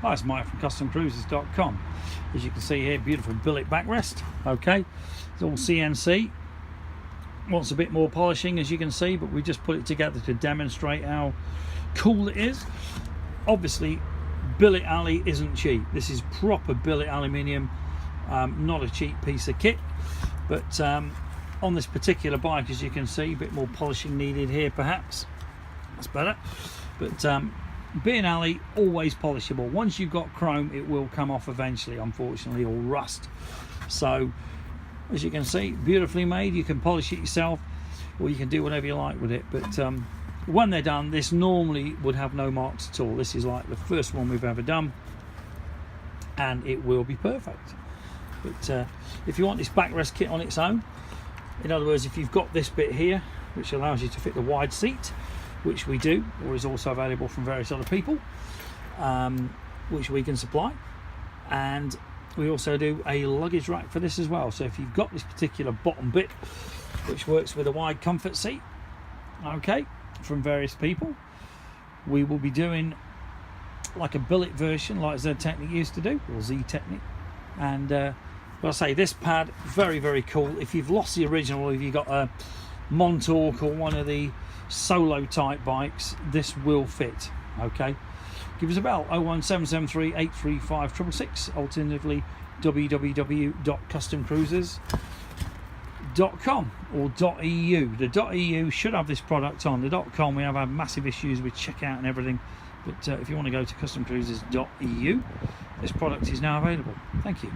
Hi, it's Mike from customcruisers.com. As you can see here, beautiful billet backrest. Okay, it's all CNC. Wants a bit more polishing, as you can see, but we just put it together to demonstrate how cool it is. Obviously, billet alley isn't cheap. This is proper billet aluminium, not a cheap piece of kit. But on this particular bike, as you can see, a bit more polishing needed here, perhaps. That's better. But being alley, always polishable. Once you've got chrome, it will come off eventually, unfortunately, or rust. So, as you can see, beautifully made. You can polish it yourself, or you can do whatever you like with it. But when they're done, this normally would have no marks at all. This is like the first one we've ever done, and it will be perfect. But if you want this backrest kit on its own, in other words, if you've got this bit here, which allows you to fit the wide seat, which we do, or is also available from various other people, which we can supply, and we also do a luggage rack for this as well. So if you've got this particular bottom bit, which works with a wide comfort seat, okay, from various people, we will be doing like a billet version, like Z Technic used to do, or Z Technic. And well, I say this pad, very, very cool. If you've lost the original, if you've got a Montauk or one of the solo type bikes, this will fit. Okay, give us a bell, 01773 835 666, alternatively www.customcruisers.com or .eu. The .eu should have this product on. The .com we have had massive issues with checkout and everything, but if you want to go to customcruisers.eu, this product is now available. Thank you.